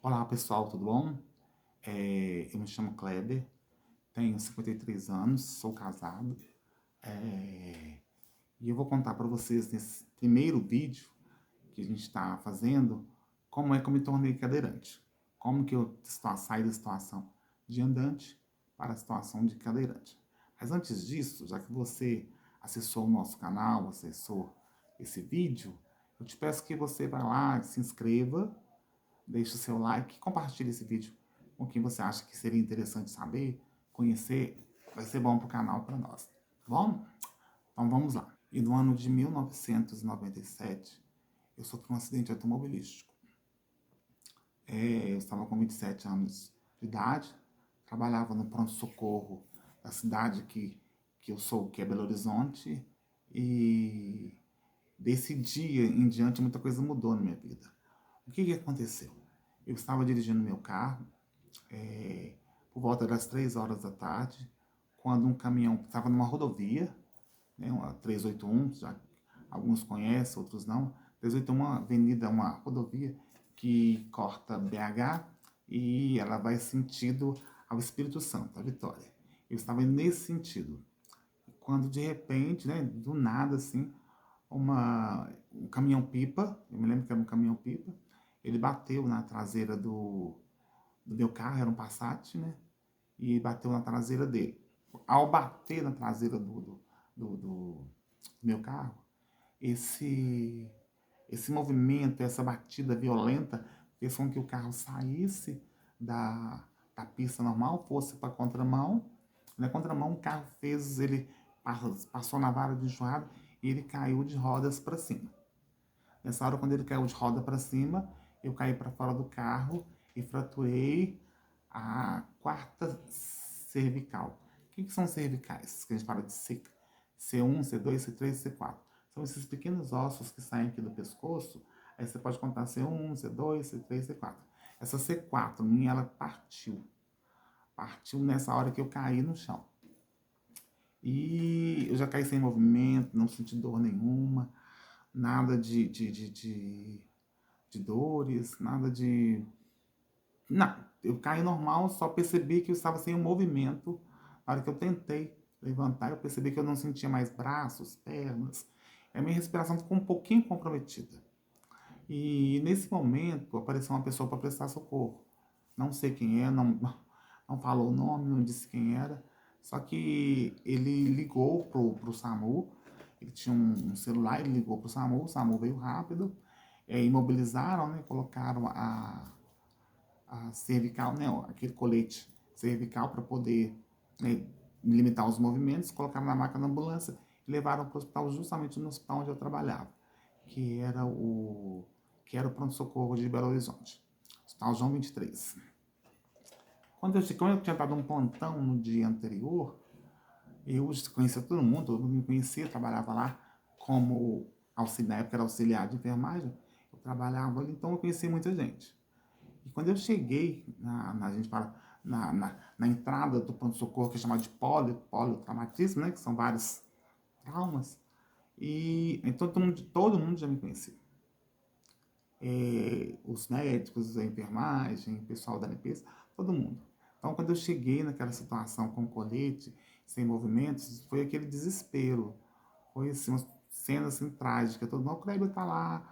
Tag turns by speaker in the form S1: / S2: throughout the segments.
S1: Olá pessoal, tudo bom? Eu me chamo Kleber, tenho 53 anos, sou casado e eu vou contar para vocês nesse primeiro vídeo que a gente está fazendo como é que eu me tornei cadeirante, como que eu saí da situação de andante para a situação de cadeirante. Mas antes disso, já que você acessou o nosso canal, acessou esse vídeo, eu te peço que você vá lá, se inscreva, deixe o seu like, compartilhe esse vídeo com quem você acha que seria interessante saber, conhecer, vai ser bom para o canal, para nós, tá bom? Então vamos lá. E no ano de 1997, eu sofri um acidente automobilístico. Eu estava com 27 anos de idade, trabalhava no pronto-socorro da cidade que eu sou, que é Belo Horizonte, e desse dia em diante muita coisa mudou na minha vida. O que aconteceu? Eu estava dirigindo meu carro, por volta das 3 horas da tarde, quando um caminhão estava numa rodovia, né, uma 381, já alguns conhecem, outros não. 381 é uma avenida, uma rodovia que corta BH e ela vai sentido ao Espírito Santo, a Vitória. Eu estava nesse sentido. Quando de repente, né, do nada assim, um caminhão-pipa, eu me lembro que era um caminhão-pipa, ele bateu na traseira do meu carro, era um Passat, né? E bateu na traseira dele. Ao bater na traseira do meu carro, esse, esse movimento, essa batida violenta, fez com que o carro saísse da pista normal, fosse para a contramão. Na contramão, o carro ele passou na vara de enxurrada e ele caiu de rodas para cima. Nessa hora, quando ele caiu de roda para cima, eu caí para fora do carro e fraturei a quarta cervical. O que são cervicais? Que a gente fala de C1, C2, C3, C4. São esses pequenos ossos que saem aqui do pescoço. Aí você pode contar C1, C2, C3, C4. Essa C4 minha, ela partiu. Partiu nessa hora que eu caí no chão. E eu já caí sem movimento, não senti dor nenhuma, nada de dores, nada de. Não, eu caí normal, só percebi que eu estava sem o movimento. Na hora que eu tentei levantar, eu percebi que eu não sentia mais braços, pernas. A minha respiração ficou um pouquinho comprometida. E nesse momento apareceu uma pessoa para prestar socorro. Não sei quem é, não falou o nome, não disse quem era. Só que ele ligou pro SAMU, ele tinha um celular, ele ligou pro SAMU, o SAMU veio rápido, imobilizaram, né, colocaram a cervical, né, aquele colete cervical para poder, né, limitar os movimentos, colocaram na maca da ambulância e levaram para o hospital, justamente no hospital onde eu trabalhava, que era o pronto-socorro de Belo Horizonte, Hospital João 23. Como eu tinha dado um plantão no dia anterior, eu conhecia todo mundo me conhecia, trabalhava lá como auxiliar, na época era auxiliar de enfermagem, eu trabalhava ali, então eu conhecia muita gente. E quando eu cheguei, a gente fala, na entrada do pronto-socorro, que é chamado de politraumatismo, né, que são vários traumas, e então todo mundo já me conhecia. Os médicos, a enfermagem, o pessoal da limpeza, todo mundo. Então, quando eu cheguei naquela situação com colete, sem movimentos, foi aquele desespero. Foi assim, uma cena assim, trágica. Todo mundo, o Kleber tá lá,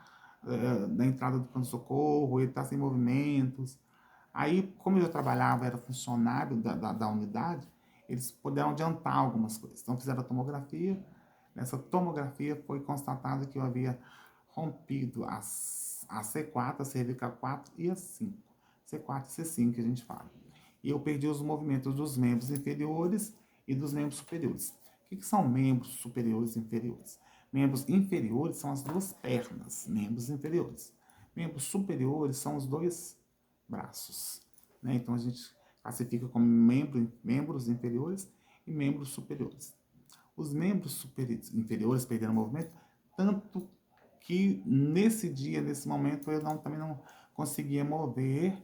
S1: na entrada do pronto-socorro, ele tá sem movimentos. Aí, como eu trabalhava, era funcionário da unidade, eles puderam adiantar algumas coisas. Então, fizeram a tomografia. Nessa tomografia foi constatado que eu havia rompido a C4, a cervical 4 e a 5. C4 e C5 que a gente fala. E eu perdi os movimentos dos membros inferiores e dos membros superiores. O que são membros superiores e inferiores? Membros inferiores são as duas pernas, membros inferiores. Membros superiores são os dois braços. Né? Então a gente classifica como membros inferiores e membros superiores. Os membros inferiores perderam o movimento, tanto que nesse dia, nesse momento, eu também não conseguia mover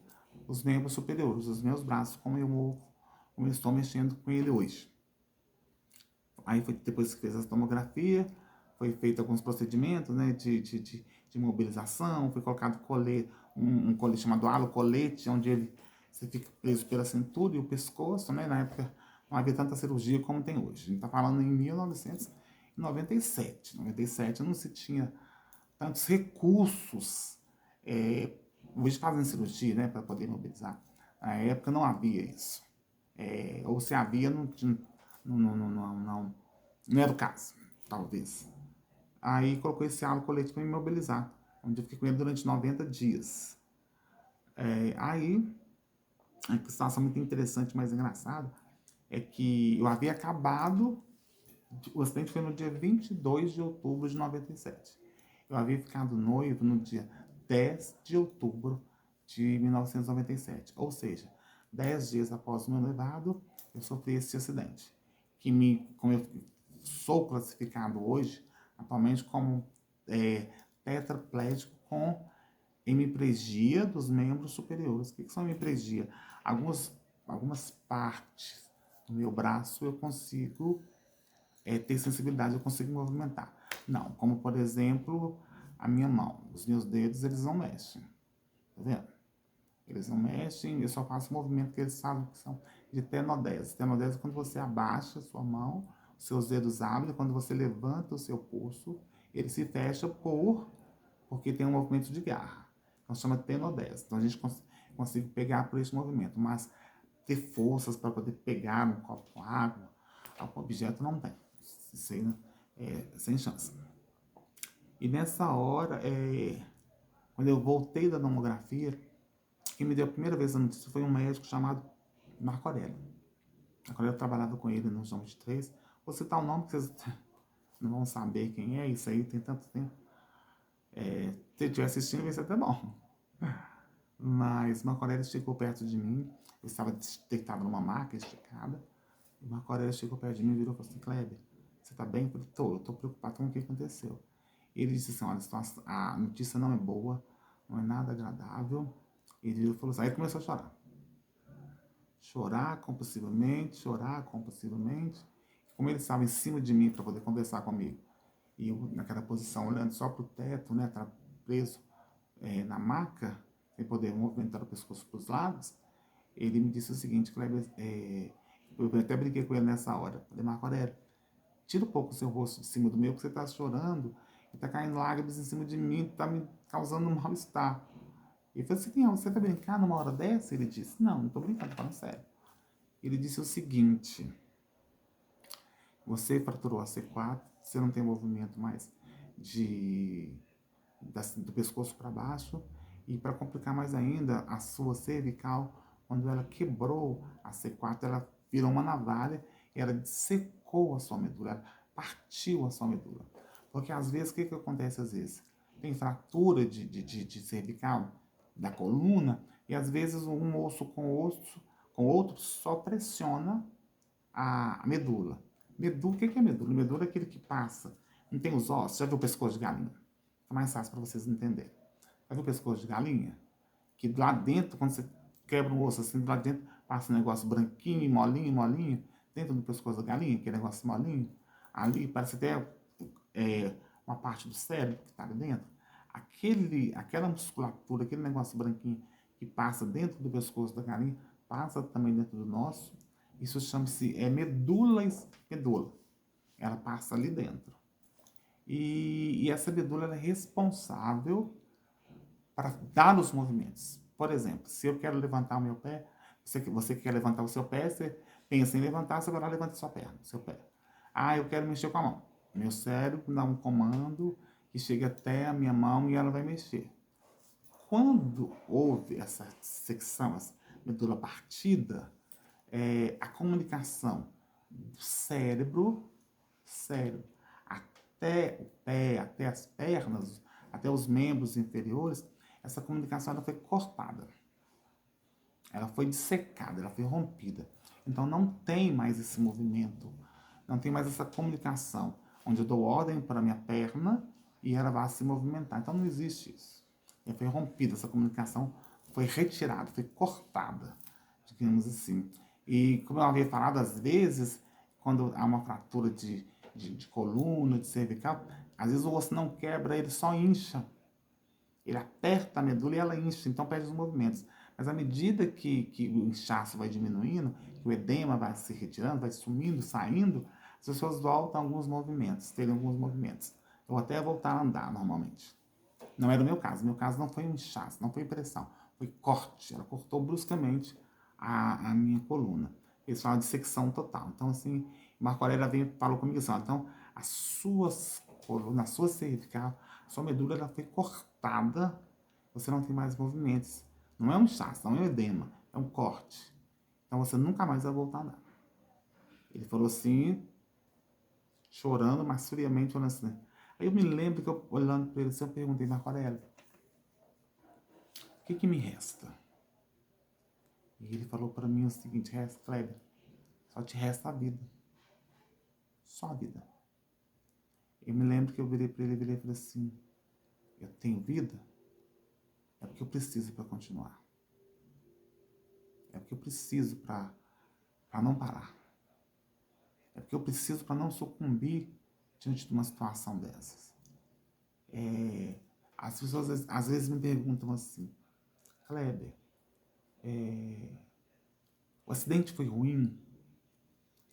S1: os membros superiores, os meus braços, como eu estou mexendo com ele hoje. Aí foi depois que fez a tomografia, foi feito alguns procedimentos, né, de de mobilização, foi colocado um colete chamado halocolete, onde você fica preso pela cintura e o pescoço, né? Na época não havia tanta cirurgia como tem hoje. A gente está falando em 1997. Em 97 não se tinha tantos recursos, hoje fazem cirurgia, né, para poder mobilizar. Na época não havia isso. Ou se havia, não era o caso, talvez. Aí colocou esse halocolete para me imobilizar, onde eu fiquei com ele durante 90 dias. Aí, a situação muito interessante, mas engraçada, é que eu havia acabado, o acidente foi no dia 22 de outubro de 97. Eu havia ficado noivo no dia 10 de outubro de 1997. Ou seja, 10 dias após o meu noivado, eu sofri esse acidente. Como eu sou classificado hoje, atualmente, como tetraplégico com hemiplegia dos membros superiores. O que são hemiplegia? Algumas partes do meu braço eu consigo ter sensibilidade, eu consigo movimentar. Não, como por exemplo, a minha mão. Os meus dedos, eles não mexem. Tá vendo? Eles não mexem, eu só faço movimento que eles sabem que são de tenodese. Tenodese é quando você abaixa a sua mão, os seus dedos abrem, quando você levanta o seu pulso, ele se fecha porque tem um movimento de garra. Então chama tenodese. Então a gente consegue pegar por esse movimento, mas ter forças para poder pegar um copo com água, algum objeto não tem. Isso aí, né? Sem chance. E nessa hora, quando eu voltei da tomografia, quem me deu a primeira vez a notícia foi um médico chamado Marco Aurélio. Marco Aurélio trabalhava com ele no João de Três. Vou citar o nome que vocês não vão saber quem é, isso aí tem tanto tempo. Se eu estiver assistindo, vai ser até bom. Mas Marco Aurélio chegou perto de mim, eu estava deitado numa maca esticada, e Marco Aurélio chegou perto de mim e virou e falou assim: Kleber, você tá bem? Eu falei: eu tô preocupado com o que aconteceu. Ele disse assim: olha, a notícia não é boa, não é nada agradável. Ele falou assim, aí começou a chorar. Chorar compulsivamente. Como ele estava em cima de mim para poder conversar comigo, e eu naquela posição, olhando só para o teto, né, estava preso na maca, sem poder movimentar o pescoço para os lados, ele me disse o seguinte: Kleber, eu até brinquei com ele nessa hora. Falei: Marco Aurélio, tira um pouco o seu rosto de cima do meu, porque você está chorando e está caindo lágrimas em cima de mim, está me causando um mal-estar. E eu falei assim: você vai brincar numa hora dessa? Ele disse: não estou brincando, estou falando sério. Ele disse o seguinte: você fraturou a C4, você não tem movimento mais do pescoço para baixo, e para complicar mais ainda, a sua cervical, quando ela quebrou a C4, ela virou uma navalha e ela dissecou a sua medula, ela partiu a sua medula. Porque às vezes, o que acontece às vezes? Tem fratura de cervical da coluna, e às vezes um osso com outro só pressiona a medula. Medula, o que é medula? Medula é aquele que passa, não tem os ossos, já viu o pescoço de galinha? É mais fácil para vocês entenderem. Já viu o pescoço de galinha? Que lá dentro, quando você quebra um osso assim, lá dentro passa um negócio branquinho, molinho, dentro do pescoço da galinha, aquele negócio molinho. Ali parece até uma parte do cérebro que está ali dentro. Aquela musculatura, aquele negócio branquinho que passa dentro do pescoço da galinha, passa também dentro do nosso. Isso chama-se medula. Ela passa ali dentro. E essa medula ela é responsável para dar os movimentos. Por exemplo, se eu quero levantar o meu pé, você quer levantar o seu pé, você pensa em levantar, você vai lá e levanta sua perna, seu pé. Eu quero mexer com a mão. Meu cérebro dá um comando que chega até a minha mão e ela vai mexer. Quando houve essa secção, essa medula partida, a comunicação do cérebro até o pé, até as pernas, até os membros inferiores, essa comunicação ela foi cortada. Ela foi dissecada, ela foi rompida. Então não tem mais esse movimento, não tem mais essa comunicação, onde eu dou ordem para a minha perna e ela vai se movimentar. Então não existe isso. Ela foi rompida, essa comunicação foi retirada, foi cortada, digamos assim. E como eu havia falado, às vezes, quando há uma fratura de coluna, de cervical, às vezes o osso não quebra, ele só incha. Ele aperta a medula e ela incha, então perde os movimentos. Mas à medida que o inchaço vai diminuindo, que o edema vai se retirando, vai sumindo, saindo, as pessoas voltam a alguns movimentos, terem alguns movimentos. Ou até voltar a andar normalmente. Não era o meu caso. O meu caso não foi um inchaço, não foi pressão. Foi corte. Ela cortou bruscamente a minha coluna. Eles falam de secção total. Então, assim, Marco Aurélio veio, falou comigo assim, então, as suas colunas, a sua cervical, a sua medula, ela foi cortada, você não tem mais movimentos. Não é um inchaço, não é um edema, é um corte. Então, você nunca mais vai voltar a andar. Ele falou assim, chorando, mas friamente, olhando assim. Aí eu me lembro que eu, olhando para ele assim, eu perguntei, Marco Aurélio, o que me resta? E ele falou para mim o seguinte, Kleber, só te resta a vida. Só a vida. Eu me lembro que eu virei para ele e falei assim, eu tenho vida? É porque eu preciso para continuar. É porque eu preciso para não parar. É porque eu preciso para não sucumbir diante de uma situação dessas. As pessoas às vezes me perguntam assim, Kleber, o acidente foi ruim?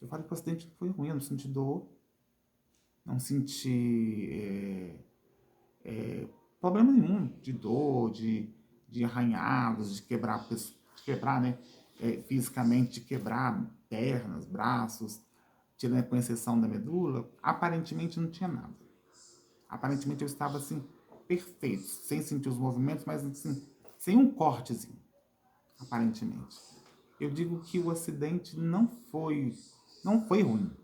S1: Eu falei que o acidente foi ruim, eu não senti dor, não senti problema nenhum de dor, de arranhados, de quebrar, né, fisicamente, de quebrar pernas, braços, tirando com exceção da medula, aparentemente não tinha nada. Aparentemente eu estava assim, perfeito, sem sentir os movimentos, mas assim, sem um cortezinho, aparentemente. Eu digo que o acidente não foi ruim.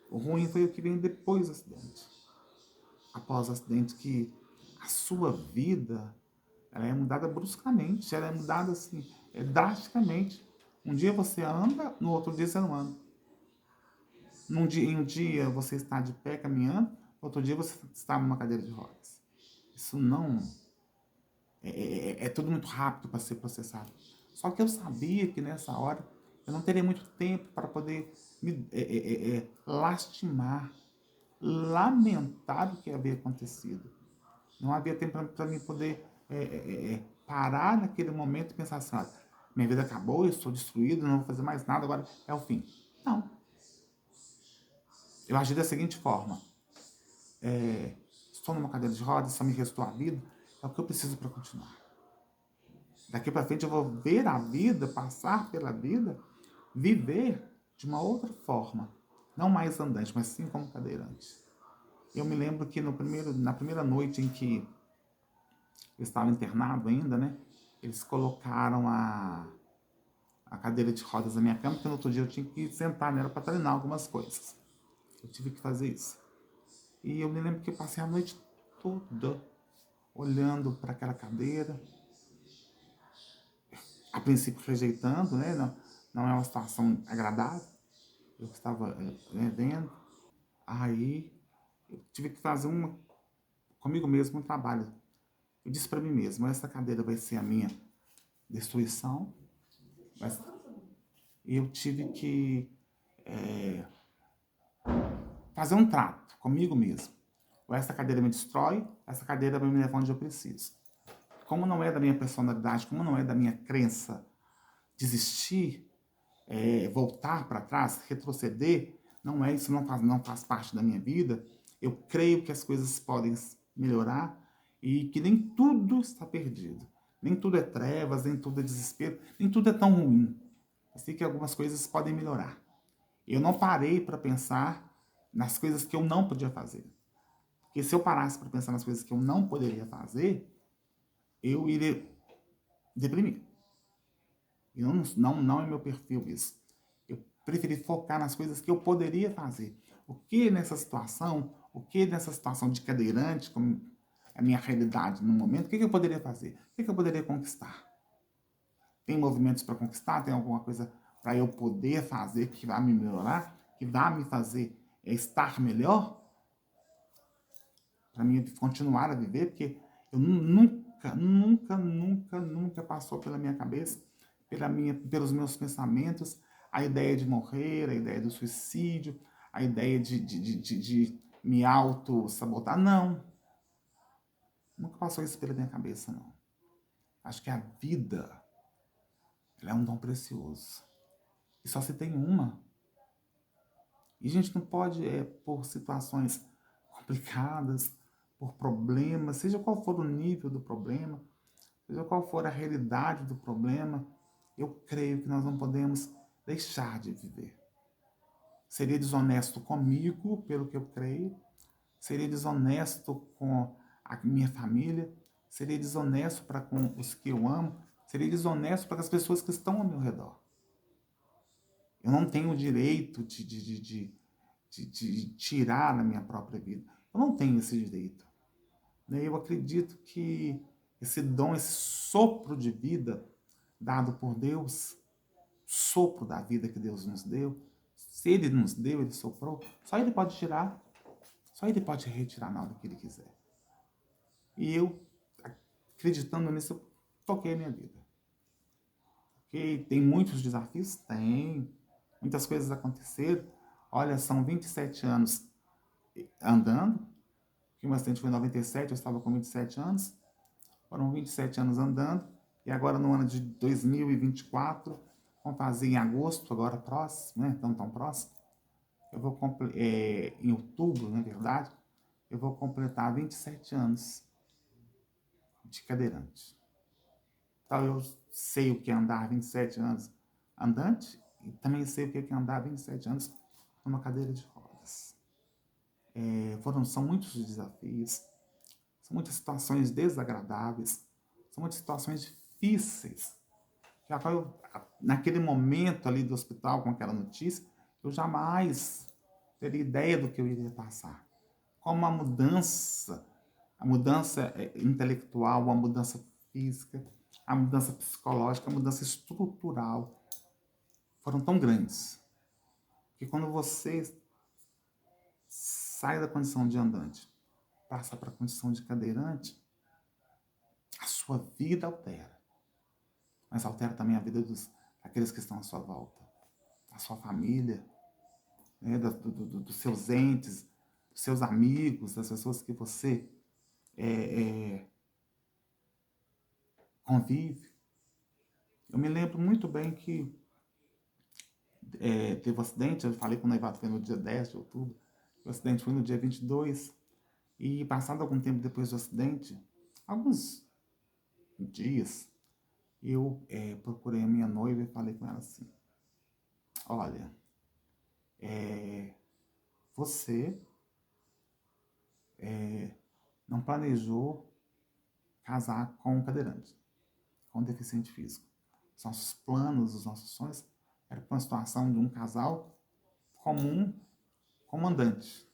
S1: O ruim foi o que vem depois do acidente. Após o acidente, que a sua vida ela é mudada bruscamente, ela é mudada assim, drasticamente. Um dia você anda, no outro dia você não anda. Em um dia você está de pé caminhando, no outro dia você está numa cadeira de rodas. Isso não. É tudo muito rápido para ser processado. Só que eu sabia que nessa hora eu não teria muito tempo para poder me lastimar, lamentar o que havia acontecido. Não havia tempo para mim poder parar naquele momento e pensar assim, olha, minha vida acabou, eu estou destruído, não vou fazer mais nada, agora é o fim. Não. Eu agi da seguinte forma. Estou numa cadeira de rodas, só me restou a vida, é o que eu preciso para continuar. Daqui para frente eu vou ver a vida, passar pela vida, viver de uma outra forma. Não mais andante, mas sim como cadeirante. Eu me lembro que na primeira noite em que eu estava internado ainda, né? Eles colocaram a cadeira de rodas na minha cama, porque no outro dia eu tinha que sentar nela para treinar algumas coisas. Eu tive que fazer isso. E eu me lembro que eu passei a noite toda olhando para aquela cadeira, a princípio rejeitando, né? Não é uma situação agradável. Eu estava vendo. Aí eu tive que fazer comigo mesmo um trabalho. Eu disse para mim mesmo, essa cadeira vai ser a minha destruição. E eu tive que fazer um trato comigo mesmo. Ou essa cadeira me destrói, essa cadeira vai me levar onde eu preciso. Como não é da minha personalidade, como não é da minha crença desistir, voltar para trás, retroceder, não é isso, não faz parte da minha vida. Eu creio que as coisas podem melhorar e que nem tudo está perdido. Nem tudo é trevas, nem tudo é desespero, nem tudo é tão ruim. Assim que algumas coisas podem melhorar. Eu não parei para pensar nas coisas que eu não podia fazer. Porque se eu parasse para pensar nas coisas que eu não poderia fazer, eu iria deprimir. E não é meu perfil isso. Eu preferi focar nas coisas que eu poderia fazer. O que nessa situação de cadeirante, como a minha realidade no momento, o que eu poderia fazer? O que eu poderia conquistar? Tem movimentos para conquistar? Tem alguma coisa para eu poder fazer que vai me melhorar? Que vai me fazer estar melhor? Para mim continuar a viver? Porque eu nunca passou pela minha cabeça, pelos meus pensamentos, a ideia de morrer, a ideia do suicídio, a ideia de me auto-sabotar. Não. Nunca passou isso pela minha cabeça, não. Acho que a vida, ela é um dom precioso. E só se tem uma. E a gente não pode, por situações complicadas, por problemas, seja qual for o nível do problema, seja qual for a realidade do problema, eu creio que nós não podemos deixar de viver. Seria desonesto comigo, pelo que eu creio, seria desonesto com a minha família, seria desonesto para com os que eu amo, seria desonesto para as pessoas que estão ao meu redor. Eu não tenho o direito de tirar a minha própria vida. Eu não tenho esse direito. Eu acredito que esse dom, esse sopro de vida dado por Deus, sopro da vida que Deus nos deu, se Ele nos deu, Ele soprou, só Ele pode tirar, só Ele pode retirar na hora que Ele quiser. E eu, acreditando nisso, eu toquei a minha vida. Ok? Tem muitos desafios? Tem. Muitas coisas aconteceram. Olha, são 27 anos andando, que o meu acidente foi em 97, eu estava com 27 anos. Foram 27 anos andando. E agora, no ano de 2024, vamos fazer em agosto, agora próximo, né? Tão próximo. Eu vou em outubro, na verdade, eu vou completar 27 anos de cadeirante. Então, eu sei o que é andar 27 anos andante e também sei o que é andar 27 anos numa cadeira de rodas. São muitos desafios, são muitas situações desagradáveis, são muitas situações difíceis. Naquele momento ali do hospital, com aquela notícia, eu jamais teria ideia do que eu iria passar. Como a mudança intelectual, a mudança física, a mudança psicológica, a mudança estrutural foram tão grandes que quando você sai da condição de andante, passa para a condição de cadeirante, a sua vida altera. Mas altera também a vida daqueles que estão à sua volta, da sua família, né, dos seus entes, dos seus amigos, das pessoas que você convive. Eu me lembro muito bem que teve um acidente, eu falei que o noivado foi no dia 10 de outubro, o acidente foi no dia 22, e passado algum tempo depois do acidente, alguns dias, eu procurei a minha noiva e falei com ela assim, olha, você não planejou casar com um cadeirante, com um deficiente físico. Os nossos planos, os nossos sonhos eram para uma situação de um casal comum, comandante.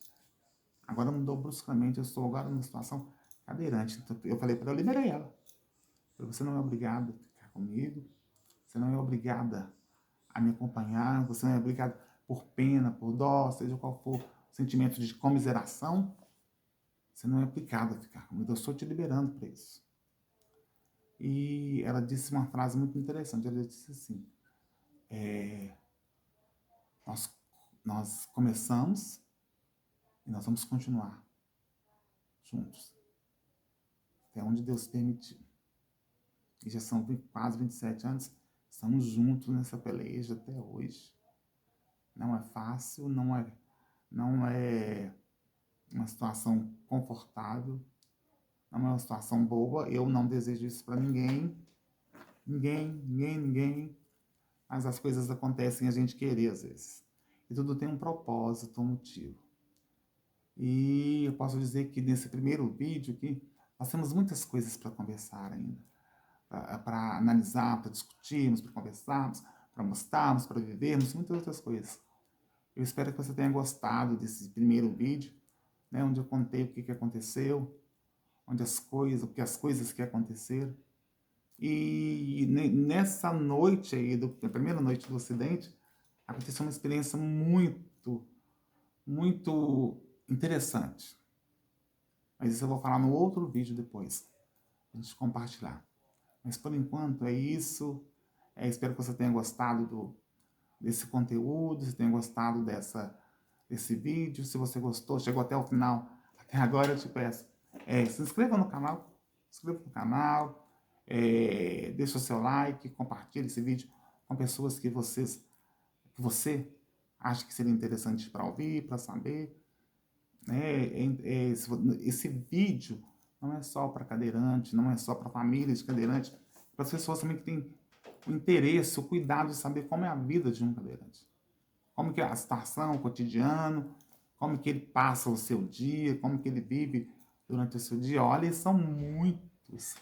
S1: Agora mudou bruscamente, eu estou agora numa situação cadeirante. Então, eu falei para ela, eu liberei ela. Você não é obrigada a ficar comigo, você não é obrigada a me acompanhar, você não é obrigada por pena, por dó, seja qual for o sentimento de comiseração, você não é obrigada a ficar comigo, eu estou te liberando para isso. E ela disse uma frase muito interessante, ela disse assim, nós começamos e nós vamos continuar juntos, até onde Deus permitiu. E já são quase 27 anos, estamos juntos nessa peleja até hoje. Não é fácil, não é uma situação confortável, não é uma situação boa. Eu não desejo isso para ninguém, mas as coisas acontecem a gente querer às vezes. E tudo tem um propósito, um motivo. E eu posso dizer que nesse primeiro vídeo aqui, nós temos muitas coisas para conversar ainda, para analisar, para discutirmos, para conversarmos, para mostrarmos, para vivermos, muitas outras coisas. Eu espero que você tenha gostado desse primeiro vídeo, né, onde eu contei o que aconteceu, as coisas que aconteceram. E nessa noite aí, na primeira noite do acidente, aconteceu uma experiência muito, muito interessante. Mas isso eu vou falar no outro vídeo depois, a gente compartilhar. Mas por enquanto é isso. Espero que você tenha gostado desse conteúdo, se tenha gostado desse vídeo. Se você gostou, chegou até o final, até agora eu te peço, se inscreva no canal, inscreva no canal, deixa o seu like, compartilhe esse vídeo com pessoas que você acha que seria interessante para ouvir, para saber. Esse vídeo não é só para cadeirante, não é só para família de cadeirante, para as pessoas também que têm o interesse, o cuidado de saber como é a vida de um cadeirante. Como que é a situação, o cotidiano, como que ele passa o seu dia, como que ele vive durante o seu dia. Olha, são muitos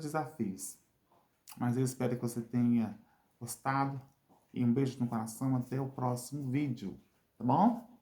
S1: desafios. Mas eu espero que você tenha gostado. E um beijo no coração. Até o próximo vídeo. Tá bom?